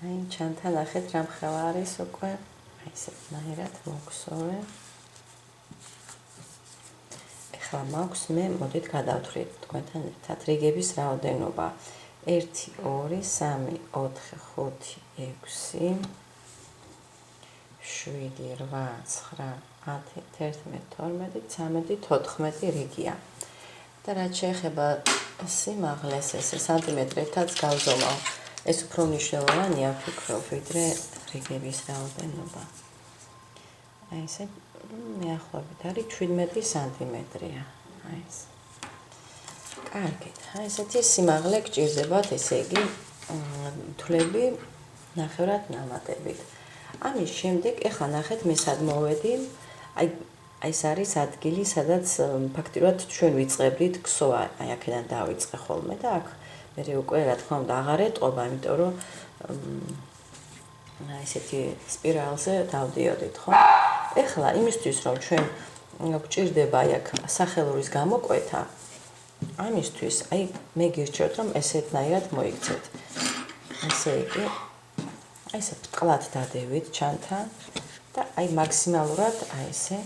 აი, ჩანთა ნახეთ რა მხევა არის უკვე. აი, ესეთნაირად მოგსოვე. ეხლა მაქვს მე, მოდით გადავთვლით თქვენთან ერთად რიგების რაოდენობა. 1, 2, 3, 4, 5, 6, 7, 8, 9, 10, 11, 12, 13, 14 რიგია. და რაც შეეხება სიმაღლეს, ესე სანტიმეტრებთაც გავზომავ. ეს უფრო მნიშვნელოვანია, ვფიქრობ, ვიდრე რიგების რაოდენობა. აი ესე მიახლოებით არის 17 სანტიმეტრია. აი ეს. კარგით. აი ესეთი სიმაღლე გჭირდებათ, ესე იგი, თვლები ნახევრად ნამატებით. ამის შემდეგ, ეხლა ნახეთ, მე სად მოვედი. აი ეს არის ადგილი, სადაც ფაქტიურად ჩვენ ვიწყებდით ქსოვა. აი აქედან დავიწყე ხოლმე და აქ მე უკვე რა თქმა უნდა აღარ ეტყობა, იმიტომ რომ ესეთი სპირალზე დავდიოდით, ხო? ეხლა იმისთვის, რომ ჩვენ გვჭირდება აი აქ სახელურის გამოკვეთა, ამისთვის აი მე გირჩევთ, რომ ესეთნაირად მოიქცეთ. ესე იგი, აი ესე ბრტყლად დადევით ჩანთან და აი მაქსიმალურად აი ესე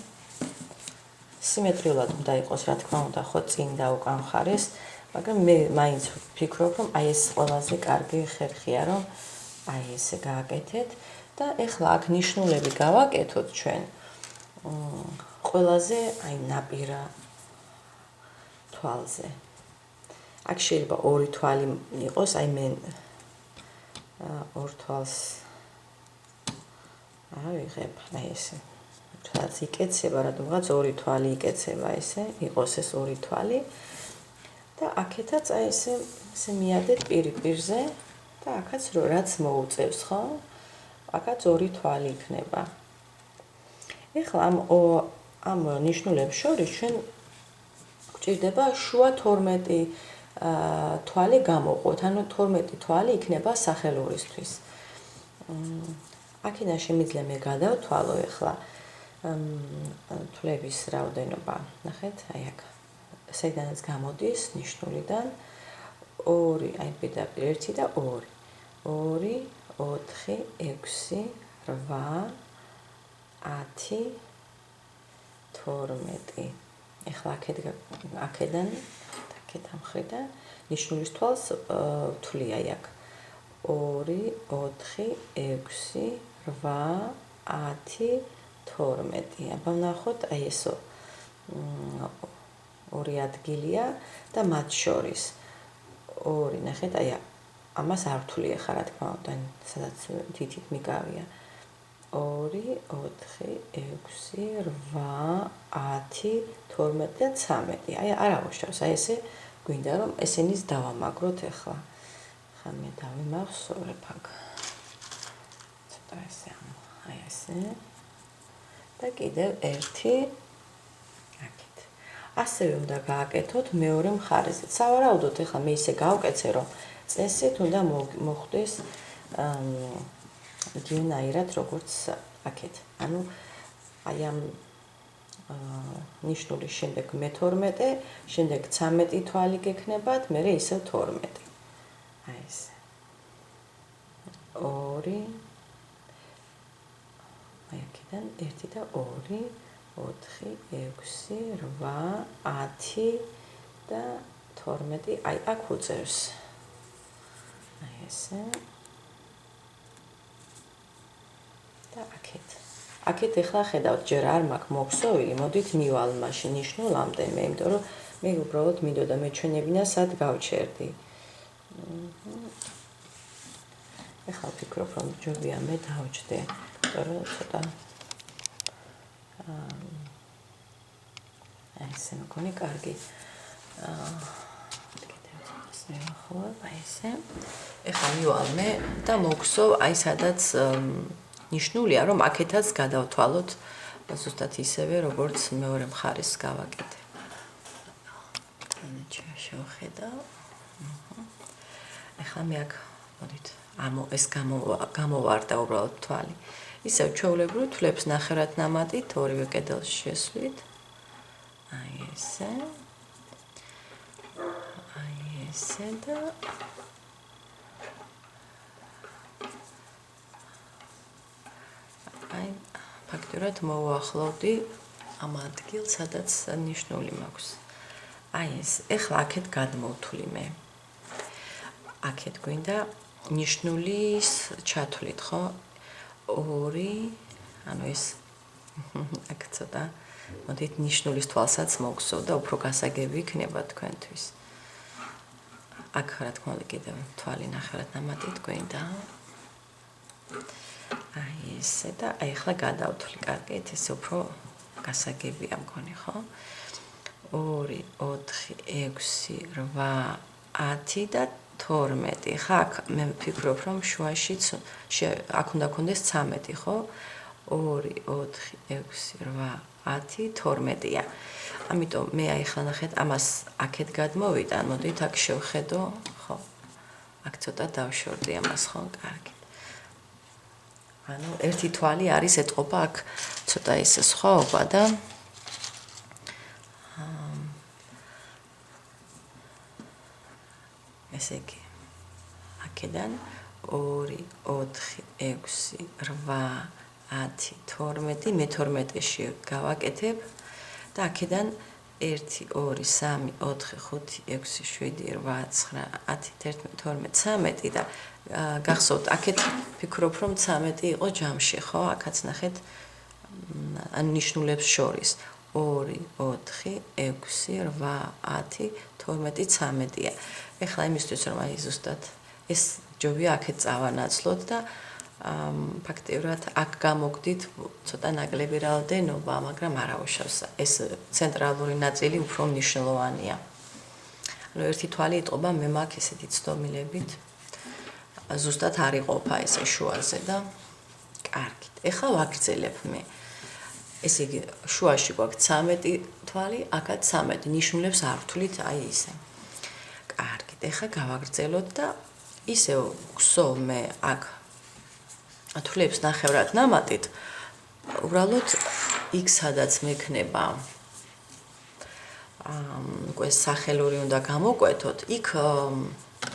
სიმეტრიულად უნდა იყოს, რა თქმა უნდა, ხო წინ და უკან მხარეს, მაგრამ მე მაინც ვფიქრობ, რომ აი ეს ყველაზე კარგი ხერხია, რომ აი ესე გააკეთეთ და ეხლა აქ ნიშნულები გავაკეთოთ ჩვენ ყველაზე აი ნაპირა თვალზე. აქ შეიძლება 2 თვალი იყოს, აი მე 2 თვალს ავიღებ, აი ესე. რაც იკეცება, რადგან 2 თვალი იკეცება ესე, იყოს ეს 2 თვალი. და აქეთაც აი ესე მიადეთ პირზე და აქაც რაც მოუწევს, ხო? აქაც 2 თვალი იქნება. ეხლა ამ ნიშნულებს შორის ჩვენ გვჭირდება შუა 12 თვალი გამოვყოთ, ანუ 12 თვალი იქნება სახელურისთვის. აქედან შემიძლია მე გადავთვალო ეხლა თვლების რაოდენობა. ნახეთ, აი აქ საიდანაც გამოდის ნიშნულიდან 2, აი პირდაპირ 1 და 2. 2, 4, 6, 8, 10, 12. ეხლა აქედან მხრიდან ნიშნულის თვალს ვთვლი აი აქ. 2, 4, 6, 8, 10, 12. აბა ვნახოთ, აი ესო 2 ადგილია და მათ შორის 2, ნახეთ, აი ამას არ ვთვლი ახლა, რა თქმა უნდა, სადაც თითით მიგავია. 2, 4, 6, 8, 10, 12 და 13. აი არ აღუშავს, აი ესე გვინდა რომ ესენის დავამაგროთ ახლა. ხა მე დავიმახსოვრებ აქ. ცოტა ესე აი ესე. და კიდევ 1 აქეთ. ასევე უნდა გააკეთოთ მეორე მხარეზე. სავარაუდოდ ახლა მე ისე გავკეთე, რომ წესით უნდა მოხდეს იგივენაირად როგორც აქეთ. ანუ აი ამ ნიშნულის შემდეგ მე-12, შემდეგ 13 თვალი გექნებათ, მერე ისევ 12. აი ესე. 2 აი აქედან 1 და 2, 4, 6, 8, 10 და 12. აი აქ უწევს. აი ესე. და აქეთ ეხლა ხედავთ, ჯერ არ მაქვს მოქსოვილი, მოდით მივალ მაშინ ნიშნულამდე მე, იმიტომ რომ მე უბრალოდ მინდოდა მეჩვენებინა, სად გავჩერდი. ეხლა ვფიქრობ, რომ ჯობია მე დავჯდე, იმიტომ რომ ცოტა აი ესე მგონი კარგი. კიდევ ცოტას მივახოვებ, აი ესე. ეხლა მივალ მე და მოგსოვ, აი სადაც ნიშნულია, რომ აქეთაც გადავთვალოთ ზუსტად ისევე, როგორც მეორე მხარეს გავაკეთე. შევხედავ. ეხლა მე აქ მოდით ეს გამოვარდა უბრალოდ თვალი. ისევ ჩვეულებრივ თვლებს ნახევრად ნამატით, ორივე კედელში შესვლით. აი ესე. აი ესე და ფაქტურად მოვახლოვდი ამ ადგილს, სადაც ნიშნული მაქვს. აი ეს, ეხლა აქეთ გადმოვთვლი მე. აქეთ გვინდა ნიშნulis ჩათვლით, ხო? 2, ანუ ეს აქ ცოტა მოდით ნიშნulis თვალსაც მოგსოვ და უფრო გასაგები იქნება თქვენთვის. აქ რა თქმა უნდა კიდევ თვალი ნახევრად ნამატით გვინდა. აი ესე და აი ახლა გადავთვლი, კარგით, ესე უფრო გასაგებია მგონი, ხო? 2, 4, 6, 8, 10 და 12. ხა აქ მე ვფიქრობ, რომ შუაშიც აქ უნდა გქონდეს 13, ხო? 2, 4, 6, 8, 10, 12-ია. ამიტომ მე აი ახლა ნახეთ, ამას აქეთ გადმოვიტან, მოდით აქ შევხედო, ხო? აქ ცოტა დავშორდი ამას, ხო? კარგი. ანუ ერთი თვალი არის ეთყობა აქ ცოტა ეს სხვაობა და ესე იგი აქედან 2, 4, 6, 8, 10, 12, მე 12-ში გავაკეთებ და აქედან 1, 2, 3, 4, 5, 6, 7, 8, 9, 10, 11, 12 და გახსოვთ, აქეთ ფიქრობ, რომ 13 იყო ჯამში, ხო? აქაც ნახეთ ან ნიშნულებს შორის 2, 4, 6, 8, 10, 12, 13-ია. ეხლა იმისთვის რომ აი ზუსტად ეს ჯობია აქეთ წავანაცვლოთ და ფაქტიურად აქ გამოგდით ცოტა ნაკლები რაოდენობა, მაგრამ არა უშავს. ეს ცენტრალური ნაწილი უფრო მნიშვნელოვანია. ანუ ერთი თვალი იტყობა მე მაქვს ესეთი ცდომილებით. ზუსტად არ იყოფა ესე შუაზე და კარგით. ეხლა ვაგრძელებ მე. ესე იგი შუაში გვაქვს 13 თვალი, აქაც 13 ნიშნულებს არ ვთვლით აი ისე. კარგით. ეხლა გავაგრძელოთ და ისევ გვსოვ მე აქ თვლებს ნახევრად ნამატით. უბრალოდ იქ სადაც მექნება უკვე სახელური უნდა გამოკვეთოთ, იქ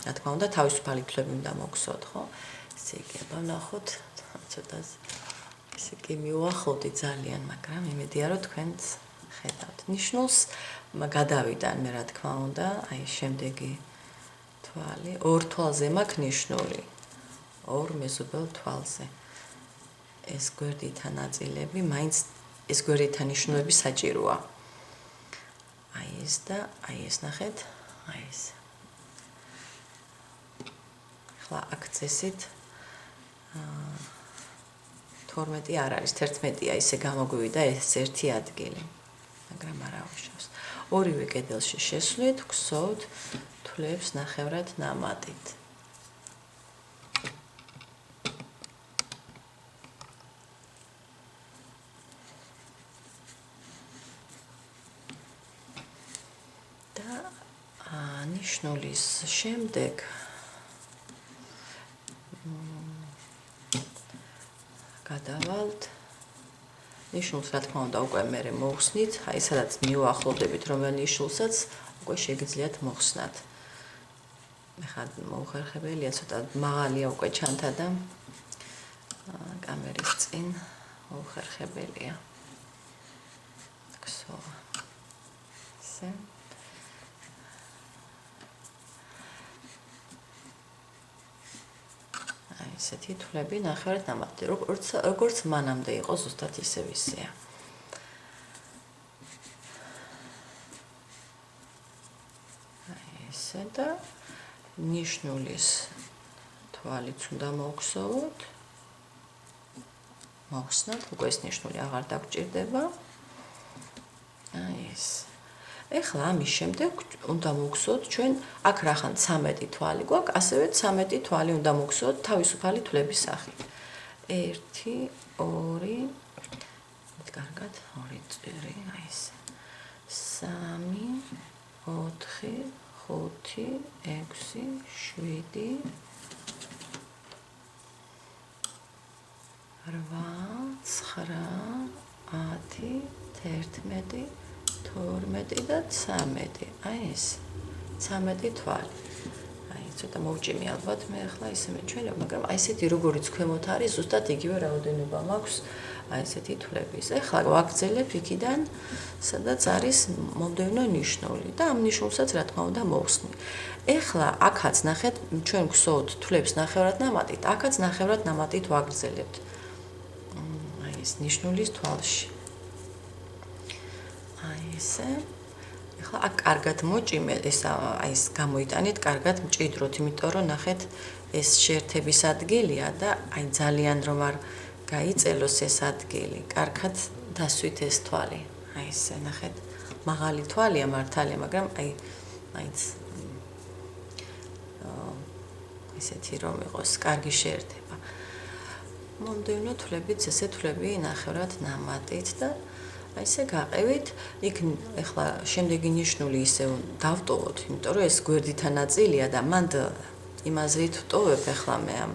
რა თქმა უნდა თავისუფალი თვლები უნდა მოგსოთ, ხო? ესე იგი, ვნახოთ, ცოტა ესე კი მივახლოვდი ძალიან, მაგრამ იმედია რომ თქვენც ხედავთ. ნიშნულს გადავიდან მე რა თქმა უნდა, აი შემდეგი თვალი, ორ თვალზე მაქვს ნიშნული. ორ მეზობელ თვალზე. ეს გვერდითა ნაწილები, მაინც ეს გვერდითა ნიშნულები საჭიროა. აი ეს და აი ეს ნახეთ, აი ეს. ახლა აქ წესით 12 არ არის, 11-ია, ისე გამოგვივიდა ეს ერთი ადგილი. მაგრამ არა უშავს. ორივე კედელში შესვლით, გვსოვთ თვლებს ნახევრად ნამატით. ნიშნulis შემდეგ გადავალთ ნიშნულს რა თქმა უნდა უკვე მე მოვხსნით, აი სადაც მივახლოვდებით რომელ ნიშნულსაც უკვე შეგიძლიათ მოხსნათ. ეხლა მოუხერხებელია, ცოტა მაღალია უკვე ჩანთა და კამერის წინ მოუხერხებელია. ქსო. ესე ესეთი თვლები ნახევრად ნამატი, როგორც მანამდე იყო ზუსტად ისევ ისეა. ესე და ნიშნulis თვალიც უნდა მოგხსოვოთ. მოხსნათ, უკვე ეს ნიშნული აღარ დაგჭირდება. აი ეს. ეხლა ამის შემდეგ უნდა მოგხსოვოთ ჩვენ აქ რახან 13 თვალი გვაქვს, ასევე 13 თვალი უნდა მოგხსოვოთ თავისუფალი თვლების სახით. 1 2 კარგად 2 წვერი აი ეს 3 4 5 6 7 8 9 10 11 12 და 13. აი ეს 13 თვალი. აი ცოტა მოვჭიმი ალბათ მე ახლა ისე მეჩვენებ, მაგრამ აი ესეთი როგორიც ქვემოთ არის, ზუსტად იგივე რაოდენობა მაქვს აი ესეთი თვლების. ეხლა ვაგრძელებ იქიდან, სადაც არის მომდევნო ნიშნული და ამ ნიშნულსაც რა თქმა უნდა მოვხსნი. ეხლა აქაც ნახეთ, ჩვენ გვსვოთ თვლებს ნახევრად ნამატით, აქაც ნახევრად ნამატით ვაგრძელებთ. აი ეს ნიშნულის თვალში. აი ესე. ეხლა აქ კარგად მოჭიმე, ეს აი ეს გამოიტანეთ კარგად მჭიდროთ, იმიტომ რომ ნახეთ ეს შეერთების ადგილია და აი ძალიან რომ არ გაიწელოს ეს ადგილი. კარგად დასვით ეს თვალი. აი ესე ნახეთ, მაღალი თვალია მართალია, მაგრამ აიც ესეთი რომ იყოს კარგი შეერთება. მომდევნო თვლებიც ესე თვლები ნახევრად ნამატით და აი ესე გაყევით, იქ ეხლა შემდეგი ნიშნული ისე დავტოვოთ, იმიტომ რომ ეს გვერდითა ნაწილია და მანდ იმაზრით ვტოვებ ეხლა მე ამ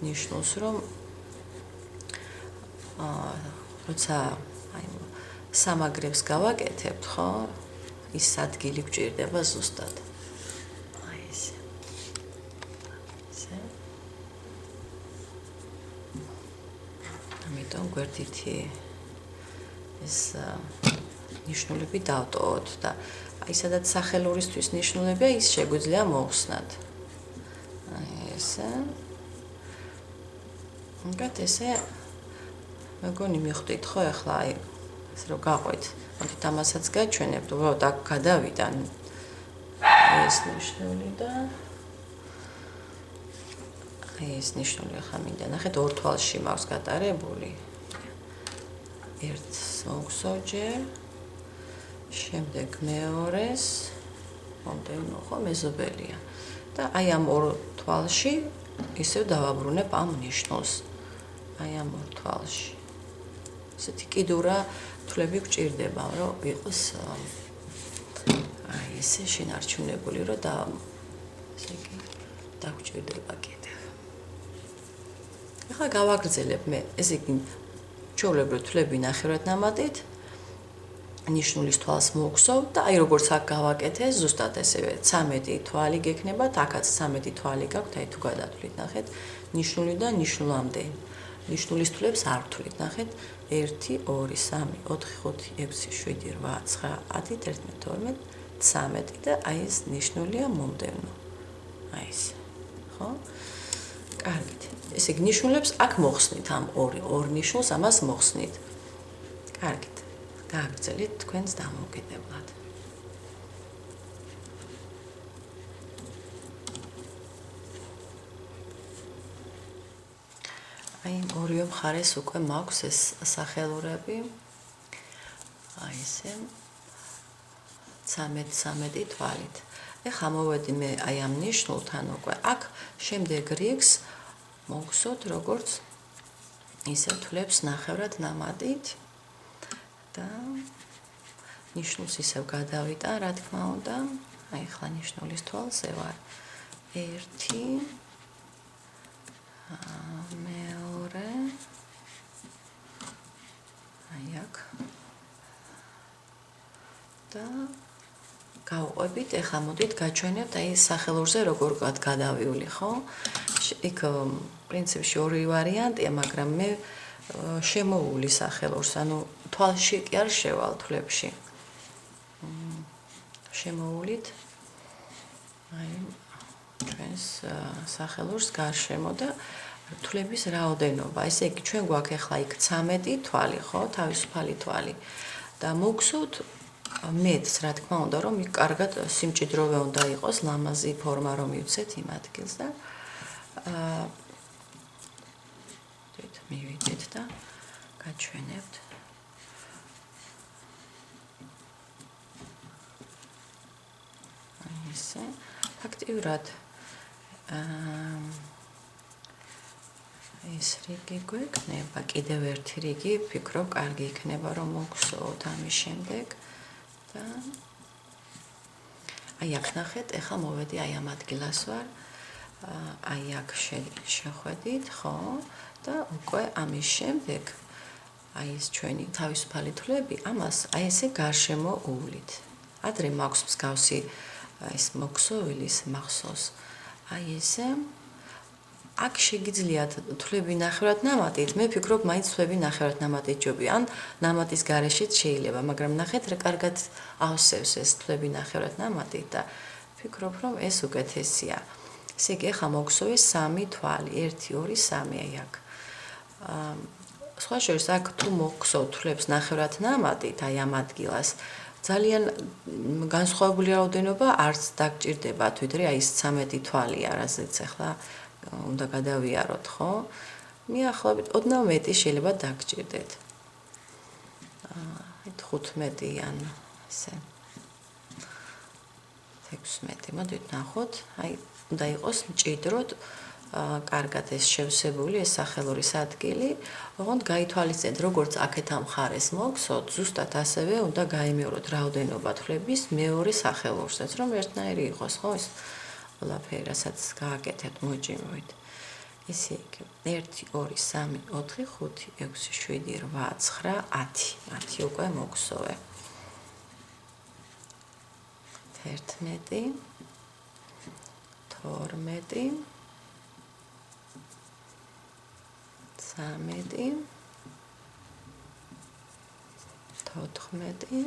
ნიშნულს, რომ როცა აი სამაგრებს გავაკეთებთ, ხო? ის ადგილი გვჭირდება ზუსტად. აი ესე. ამიტომ გვერდითი ეს ნიშნულები დავტოვოთ და აი სადაც სახელურისთვის ნიშნულებია, ის შეგვიძლია მოვხსნათ. აი ესე. უკეთ ესე მეგონი მიხვდით ხო ახლა აი ეს რო გაყვეთ. მოდით ამასაც გაჩვენებთ, უბრალოდ აქ გადავიდა ეს ნიშნული და აი ეს ნიშნული ახლა მინდა ნახეთ ორ თვალში მაქვს გატარებული. ერთს მოვგზავნე, შემდეგ მეორეს, მომდევნო ხო მეზობელია. და აი ამ ორ თვალში ისევ დავაბრუნებ ამ ნიშნულს. აი ამ ორ თვალში. ესეთი კიდურა თვლები გვჭირდება, რომ იყოს აი ესე შენარჩუნებული, რომ ესე იგი დაგვჭირდება კიდევ. ახლა გავაგრძელებ მე, ესე იგი ჩვეულებრივ თვლები ნახევრად ნამატით, ნიშნულის თვალს მოვგზავ და აი როგორც აქ გავაკეთე, ზუსტად ესევე 13 თვალი გექნებათ, აქაც 13 თვალი გაქვთ, აი თუ გადათვლით, ნახეთ, ნიშნულიდან ნიშნულამდე. ნიშნულის თვლებს არ ვთვლით, ნახეთ, 1, 2, 3, 4, 5, 6, 7, 8, 9, 10, 11, 12, 13 და აი ეს ნიშნულია მომდევნო. აი ეს. ხო? კარგით. ესე იგი ნიშნულებს აქ მოხსნით ამ ორ ნიშნულს, ამას მოხსნით. კარგით. გააგრძელეთ თქვენს დამოუკიდებლად. აი ორივე მხარეს უკვე მაქვს ეს სახელურები. აი ესე 13 თვალით. ეხლა მოვედი მე აი ამ ნიშნულთან უკვე. აქ შემდეგ რიგს მოგხსოვთ როგორც ისე თვლებს ნახევრად ნამატით და ნიშნულს ისევ გადავიტან, რა თქმა უნდა. აი ახლა ნიშნულის თვალზე ვარ. 1 მეორე აი აქ და გავყვებით, ეხლა მოდით გაჩვენებთ აი სახელურზე როგორ გადავიული, ხო? იქ პრინციპში ორი ვარიანტია, მაგრამ მე შემოული სახელურს, ანუ თვალში კი არ შევალ თვლებში. შემოულით აი ჩვენს სახელურს გარშემო და თვლების რაოდენობა. ესე იგი ჩვენ გვაქვს ახლა იქ 13 თვალი, ხო? თავისუფალი თვალი. და მოგხსოვთ მეც, რა თქმა უნდა, რომ იქ კარგად სიმჭიდროვე უნდა იყოს, ლამაზი ფორმა რომ მივცეთ იმ ადგილს და მივიდეთ და გაჩვენებთ. ესე, ფაქტიურად ეს რიგი გვექნება, კიდევ ერთი რიგი, ვფიქრობ, კარგი იქნება, რომ მოგხსოვოთ ამის შემდეგ და აი აქ ნახეთ, ეხლა მოვედი აი ამ ადგილას ვარ. აი აქ შეხვედით, ხო? და უკვე ამის შემდეგ აი ეს ჩვენი თავისუფალი თვლები, ამას აი ესე გარშემო უვლით. ადრე მაქვს მსგავსი ეს მოგხსოვილი, მახსოვს. აი ესე. აქ შეგიძლიათ თვლები ნახევრად ნამატით, მე ვფიქრობ, მაინც თვლები ნახევრად ნამატით ჯობია, ან ნამატის გარეშეც შეიძლება, მაგრამ ნახეთ რა კარგად ავსევს ეს თვლები ნახევრად ნამატით და ვფიქრობ, რომ ეს უკეთესია. ესე იგი, ახლა მოგსოვეს 3 თვალი, 1, 2, 3, აი აქ. სხვა შორის აქ თუ მოგსოვთ თვლებს ნახევრად ნამატით, აი ამ ადგილას, ძალიან განსხვავებული რაოდენობა არც დაგჭირდებათ, ვიდრე აი ეს 13 თვალია, რაზეც ახლა უნდა გადავიაროთ, ხო? მიახლოებით ოდნავ მეტი შეიძლება დაგჭირდეთ. 15 ან ესე 16, მოდით ნახოთ, აი უნდა იყოს მჭიდროდ კარგად ეს შევსებული ეს სახელურის ადგილი, ოღონდ გაითვალისწინეთ, როგორც აქეთ ამ მხარეს მოგსოთ, ზუსტად ასევე უნდა გაიმეოროთ რაოდენობა თვლების მეორე სახელურსაც, რომ ერთნაირი იყოს, ხო, ეს ყველაფერი, რასაც გააკეთებთ, მოიჭიმოთ. ესე იგი, 1, 2, 3, 4, 5, 6, 7, 8, 9, 10. 10 უკვე მოგსოვე. 11, 12, 13, 14,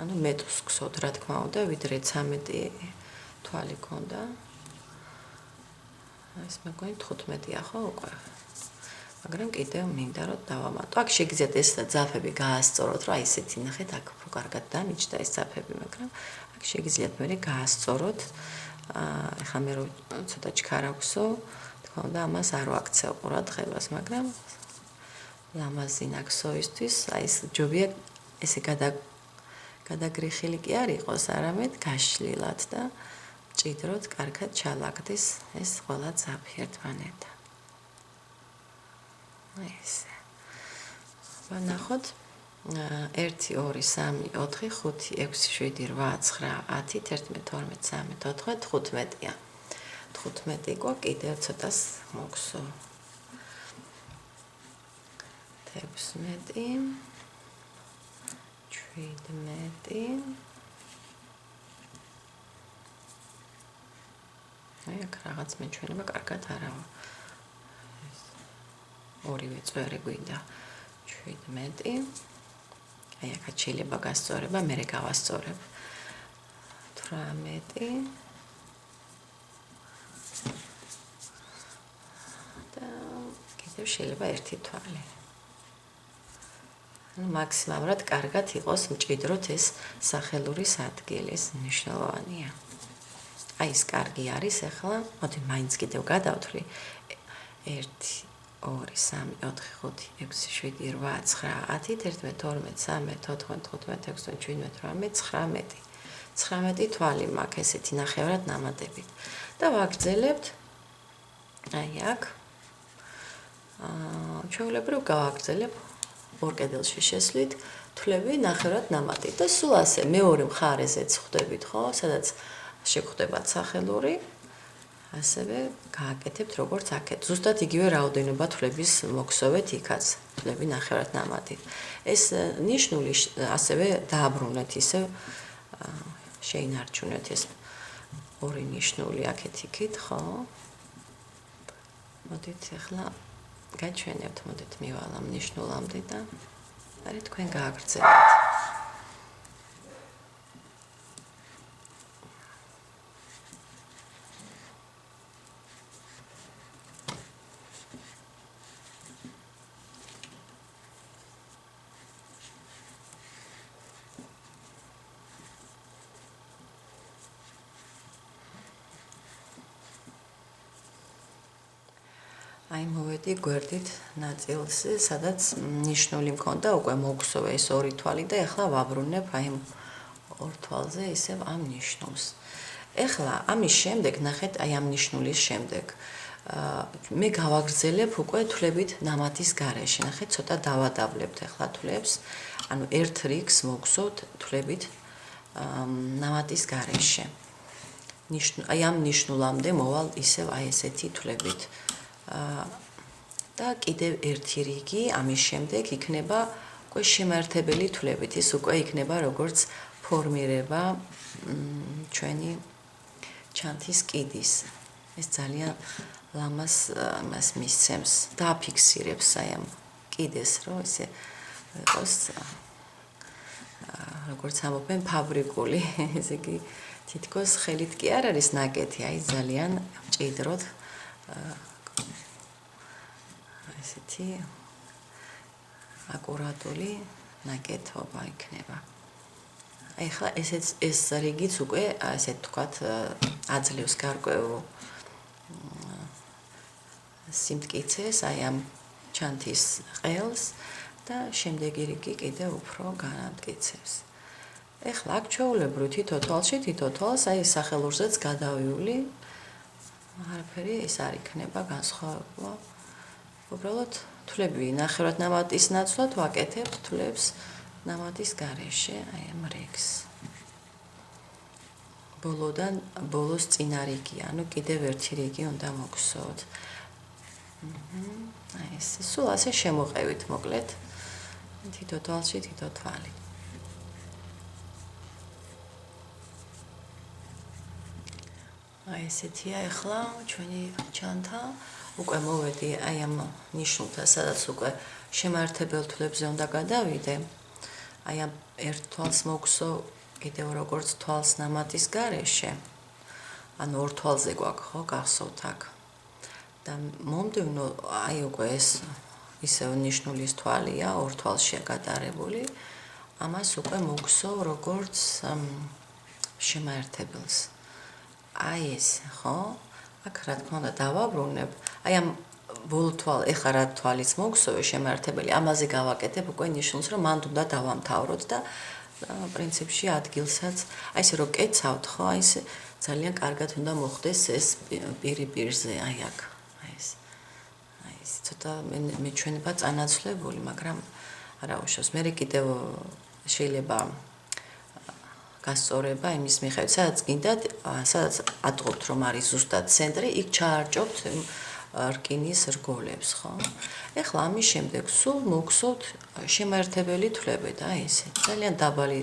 ანუ მეტს გსოთ, რა თქმა უნდა, ვიდრე 13 თვალი ქონდა. ეს მეგონი 15-ია ხო უკვე. მაგრამ კიდევ მინდა რომ დავამატო. აქ შეგიძლიათ ეს ძაფები გაასწოროთ, რა ისეთი ნახეთ, აქ უფრო კარგად დამიჯდა ეს ძაფები, მაგრამ აქ შეგიძლიათ მე გაასწოროთ. ეხლა მე რომ ცოტა ჩქარა გვსო, თქმა უნდა, ამას არ ვაქცევ ყურადღებას, მაგრამ ლამაზი ნაქსოისთვის, აი ეს ჯობია ესე გადაგრიხილი კი არ იყოს, არამედ გაშლილად და მჭიდროდ კარგად ჩალაგდეს ეს ყველა ძაფი ერთმანეთთან. ესე. ვნახოთ 1, 2, 3, 4, 5, 6, 7, 8, 9, 10, 11, 12, 13, 14, 15-ია. 15 გვა კიდევ ცოტას მოგსო. 16, 17. აი აქ რაღაც მეჩვენება კარგად არავა. ორივე წვერი გვინდა 17. აი აქაც შეიძლება გასწორება, მერე გავასწორებ. 18. და კიდევ შეიძლება ერთი თვალი. ანუ მაქსიმალურად კარგად იყოს მჭიდროდ ეს სახელურის ადგილი, ეს მნიშვნელოვანია. აი ეს კარგი არის ახლა, მოდი მაინც კიდევ გადავთვლი. 1, 2, 3, 4, 5, 6, 7, 8, 9, 10, 11, 12, 13, 14, 15, 16, 17, 18, 19. 19 თვალი მაქვს ესეთი ნახევრად ნამატებით. და ვაგრძელებთ აი აქ. ჩვეულებრივ გავაგრძელებ ორ კედელში შესვლით, თვლები ნახევრად ნამატით და სულ ასე მეორე მხარეზეც ხვდებით, ხო, სადაც შეგხვდებათ სახელური, ასევე გააკეთებთ როგორც აქეთ. ზუსტად იგივე რაოდენობა თვლების მოგსოვეთ იქაც, თვლები ნახევრად ნამატით. ეს ნიშნული ასევე დააბრუნეთ ისევ შეინარჩუნეთ ეს ორი ნიშნული აქეთ-იქით, ხო? მოდით ახლა გაჩვენებთ, მოდით მივალ ამ ნიშნულამდე და არა თქვენ გააგრძელებთ. აი მოვედი გვერდით ნაწილზე, სადაც ნიშნული მქონდა, უკვე მოგსოვე ეს ორი თვალი და ეხლა ვაბრუნებ აი ორ თვალზე ისევ ამ ნიშნულს. ეხლა ამის შემდეგ ნახეთ აი ამ ნიშნულის შემდეგ. მე გავაგრძელებ უკვე თვლებით ნამატის გარეშე. ნახეთ, ცოტა დავადაბლებთ ეხლა თვლებს. ანუ ერთ რიგს მოგსოვთ თვლებით ნამატის გარეშე. აი ამ ნიშნულამდე მოვალ ისევ აი ესეთი თვლებით. და კიდევ ერთი რიგი ამის შემდეგ იქნება უკვე შემაერთებელი თვლებით. ეს უკვე იქნება როგორც ფორმირება ჩვენი ჩანთის კიდის. ეს ძალიან ლამას მას მისცემს, დააფიქსირებს აი ამ კიდეს, რომ ესე იყოს როგორც ამობენ ფაბრიკული, ესე იგი თითქოს ხელით კი არ არის ნაკეთი, აი ძალიან მჭიდროდ ესეთი აკურატული ნაკეთობა იქნება. ეხლა ეს რიგიც უკვე ასე თქვათ აძლევს გარკვეულ სიმტკიცეს აი ამ ჩანთის ყელს და შემდეგი რიგი კიდე უფრო განამტკიცებს. ეხლა აქ ჩვეულებრივ თითო თვალს აი სახელურზეც გადავიული არაფერი ეს არ იქნება განსხვავება. უბრალოდ თვლები ნახევრად ნამატის ნაცვლად ვაკეთებ თვლებს ნამატის გარეშე აი ამ რიგს. ბოლოდან ბოლოს წინა რიგი, ანუ კიდევ ერთი რიგი უნდა მოგხსოვოთ. აი ეს სულ ასე შემოყევით მოკლედ. თითო თვალში თითო თვალი. აი ესეთია ახლა ჩვენი ჩანთა. უკვე მოვედი აი ამ ნიშნულთან, სადაც უკვე შემართებელ თვლებზე უნდა გადავიდე. აი ამ ერთ თვალს მოგხსოვ კიდევ როგორც თვალს ნამატის გარეშე. ანუ ორ თვალზე გვაქვს ხო გახსოვთ აქ. და მომდევნო აი უკვე ეს ისევ ნიშნულის თვალია, ორ თვალშია გადარებული. ამას უკვე მოგხსოვ როგორც შემაერთებელს. აი ეს ხო? აქ რა თქმა უნდა დავაბრუნებ. აი ამ ბოლო თვალ ეხლა რა თვალიც მოგხსოვე შემაერთებელი, ამაზე გავაკეთებ უკვე ნიშნულს, რომ მანდ უნდა დავამთავროთ და პრინციპში ადგილსაც აი ესე რომ კეცავთ ხო, აი ეს ძალიან კარგად უნდა მოხდეს ეს პირზე, აი აქ. აი ეს ცოტა მეჩვენება წანაცვლებული, მაგრამ არა უშავს. მე კიდევ შეიძლება გასწორება იმის მიხედვით, სადაც გინდათ, სადაც ატყობთ რომ არის ზუსტად ცენტრი, იქ ჩაარჭობთ რკინის რგოლებს, ხო? ეხლა ამის შემდეგ სულ მოგხსოვთ შემაერთებელი თვლები და აი ესე. ძალიან დაბალი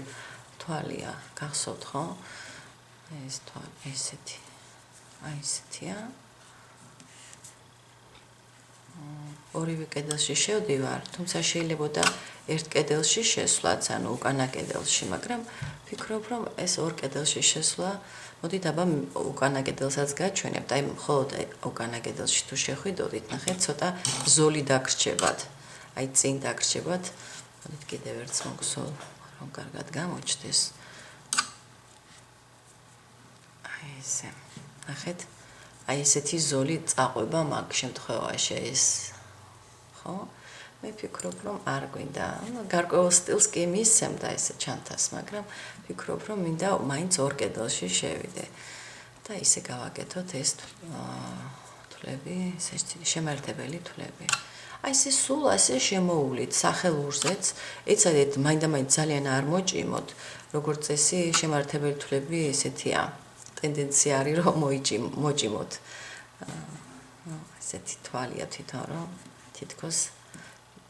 თვალია, გახსოვთ, ხო? ეს თვალი ესეთი. აი ესეთია. ორივე კედელში შევდივარ, თუმცა შეიძლება ერთ კედელში შესვლაც, ანუ უკანა კედელში, მაგრამ ვფიქრობ, რომ ეს ორ კედელში შესვლა, მოდით აბა უკანა კედელსაც გაჩვენებთ, აი მხოლოდ უკანა კედელში თუ შეხვიდოდით, ნახეთ, ცოტა ზოლი დაგრჩებათ, აი წინ დაგრჩებათ, მოდით კიდევ ერთს მოგხსოვ, რომ კარგად გამოჩნდეს. აი ესე, ნახეთ, აი ესეთი ზოლი წაყვება მაგ შემთხვევაში ეს, ხო? მე ვფიქრობ, რომ არ გვინდა, გარკვეულ სტილს კი მისცემდა ესე ჩანთას, მაგრამ ვფიქრობ, რომ მინდა მაინც ორ კედელში შევიდე. და ისე გავაკეთოთ ეს თვლები, შემაერთებელი თვლები. აი ესე სულ ასე შემოუვლით სახელურზეც, ეცადეთ მაინდა-მაინც ძალიან არ მოჭიმოთ, როგორც წესი შემაერთებელი თვლები ესეთია. ტენდენცია არის რომ მოჭიმოთ. ესეთი თვალია თვითონ რომ თითქოს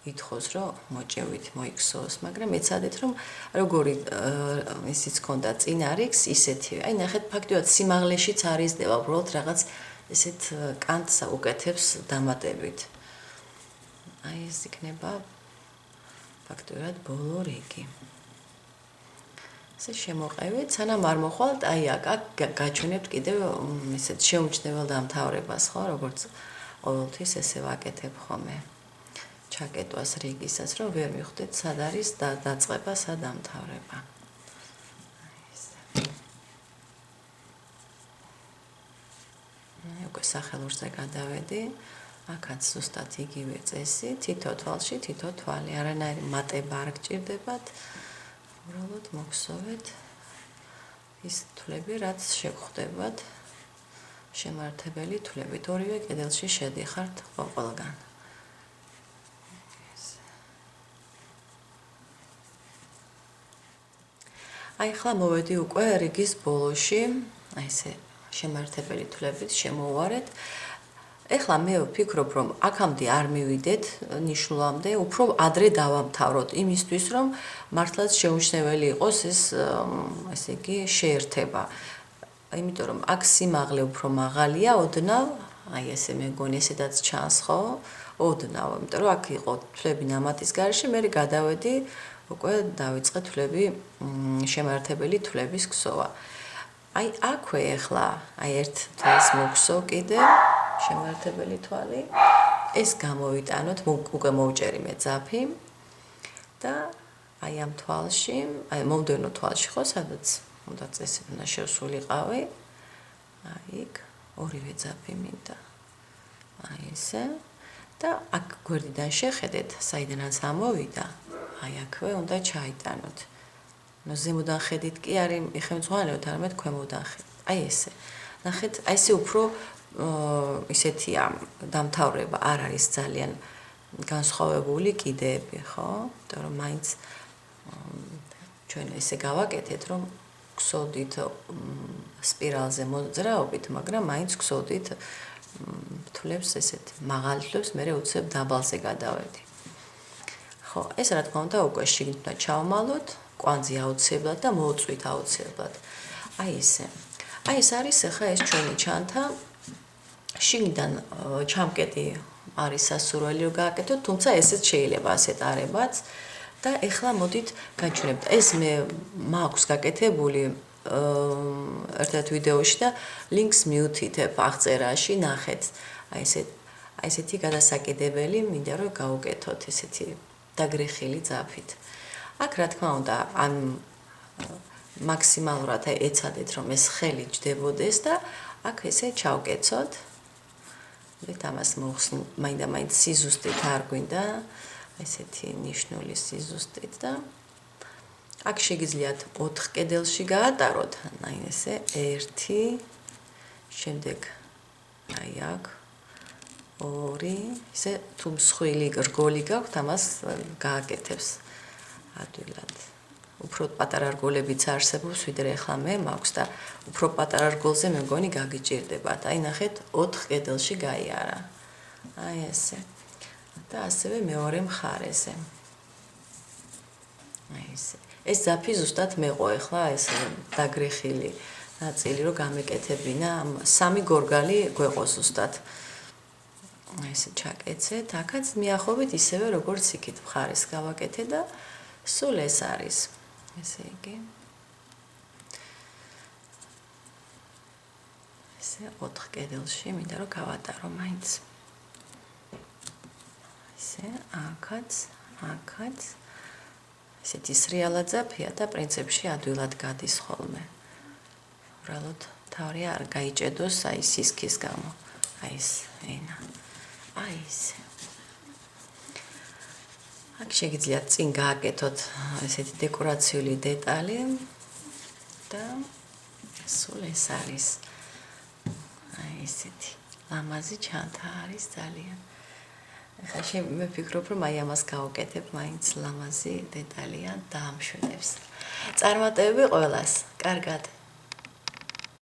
ითხოვს რომ მოჭევით მოიქცოს, მაგრამ ეცადეთ რომ როგორი ისიც ქონდა წინა რიგს ისეთივე. აი ნახეთ ფაქტიურად სიმაღლეშიც არის დება, უბრალოდ რაღაც ესეთ კანტს უკეთებს დამატებით. აი ეს იქნება ფაქტიურად ბოლო რიგი. ესე შემოყევით, სანამ არ მოხვალთ, აი აქ გაჩვენებთ კიდევ ისეთ შეუმჩნევალ დამთავრებას, ხო, როგორც ყოველთვის ესე ვაკეთებ ხოლმე. ჩაკეტვას რიგისაც, რომ ვერ მიხვდეთ, სად არის დაწყება, სად დამთავრება. უკვე სახელურზე გადავედი. აქაც ზუსტად იგივე წესი, თითო თვალში თითო თვალი, არანაირი მატება არ გჭირდებათ. უბრალოდ მოგხსოვეთ ის თვლები, რაც შეგხვდებათ შემაერთებელი თვლებით. ორივე კედელში შედიხართ ყველგან. აი ახლა მოვედი უკვე რიგის ბოლოში, აი ესე შემაერთებელი თვლებით შემოვარეთ. ეხლა მე ვფიქრობ, რომ აქამდე არ მივიდეთ ნიშნულამდე, უფრო ადრე დავამთავროთ იმისთვის, რომ მართლაც შეუმჩნეველი იყოს ეს ესე იგი შეერთება. იმიტომ რომ აქ სიმაღლე უფრო მაღალია, ოდნავ, აი ესე მე მგონი ესედაც ჩანს, ხო? ოდნავ, იმიტომ რომ აქ იყო თვლები ნამატის გარეშე, მე გადავედი უკვე დავიწყე თვლები შემართებელი თვლების ქსოვა. აი აქვე ახლა, აი ერთ თვალს მოვქსო კიდე შემართებელი თვალი. ეს გამოვიტანოთ, უკვე მოვჭერი მე ძაფი და აი ამ თვალში, აი მომდევნო თვალში ხო, სადაც უნდა წესით უნდა შევსულიყავი. აი იქ ორივე ძაფი მინდა. აი ესე და აქ გვერდიდან შეხედეთ, საიდანაც ამოვიდა, აი აქვე უნდა ჩაიტანოთ. ნუ ზემოდან ხედით კი არის მიხემძღვანელოთ, არამედ ქვემოდან ხედით. აი ესე. ნახეთ, აი ესე უფრო ისეთია დამთავრება არ არის ძალიან განსხვავებული კიდეები, ხო? იმიტომ რომ მაინც ჩვენ ესე გავაკეთეთ, რომ გსოდით სპირალზე მოძრაობით, მაგრამ მაინც გსოდით თვლებს ესეთ მაღალ თვლებს მე უცებ დაბალზე გადავედი. ხო, ეს რა თქმა უნდა უკვე შიგნით უნდა ჩავმალოთ, კვანძი აუცილებლად და მოუწვით აუცილებლად. აი ესე. აი ეს არის ახლა ეს ჩვენი ჩანთა შიგნიდან ჩამკეტი არის სასურველი რომ გააკეთოთ, თუმცა ესეც შეიძლება ასეთ არებაც და ეხლა მოდით გაჩვენებთ. ეს მე მაქვს გაკეთებული ერთ ვიდეოში და ლინკს მიუთითებ აღწერაში, ნახეთ. აი ესეთი გადასაკიდებელი მინდა რომ გავუკეთოთ ესეთი დაგრეხილი ძაფით. აქ რა თქმა უნდა, ან მაქსიმალურად ეცადეთ რომ ეს ხელი ჯდებოდეს და აქ ესე ჩავკეცოთ. ვეთ ამას მოხსნ, მაინდა-მაინც სიზუსტით არ გვინდა, ესეთი ნიშნული სიზუსტით და აქ შეგიძლიათ 4 კედელში გაატაროთ, აი ესე 1, შემდეგ აი აქ 2, ესე თუ მსხვილი რგოლი გაქვთ, ამას გააკეთებს ადვილად. უფრო პატარა რგოლებიც არსებობს, ვიდრე ახლა მე მაქვს და უფრო პატარა რგოლზე მე მგონი გაგიჭირდებათ. აი ნახეთ, 4 კედელში გაიარა. აი ესე. და ასევე მეორე მხარეზე. აი ესე. ეს ძაფი ზუსტად მეყო ახლა ეს დაგრეხილი ნაწილი რომ გამეკეთებინა, 3 გორგალი გვეყო ზუსტად. აი ესე ჩაკეცეთ, აქაც მიახლოებით ისევე როგორც იქით მხარეს გავაკეთე და სულ ეს არის. ესე იგი. ესე 4 კედელში მინდა რომ გავატარო მაინც. ესე აქაც. ესეთი სრიალა ძაფია და პრინციპში ადვილად გადის ხოლმე. უბრალოდ თავი არ გაიჭედოს აი სისქის გამო. აი ეს ენა. აი ესე. აქ შეგიძლიათ წინ გააკეთოთ ესეთი დეკორაციული დეტალი და სულ ეს არის. აი ესეთი ლამაზი ჩანთა არის ძალიან. ახლა მე ვფიქრობ რომ აი ამას გავუკეთებ, მაინც ლამაზი დეტალია და ამშვენებს. წარმატებები ყველას. კარგად.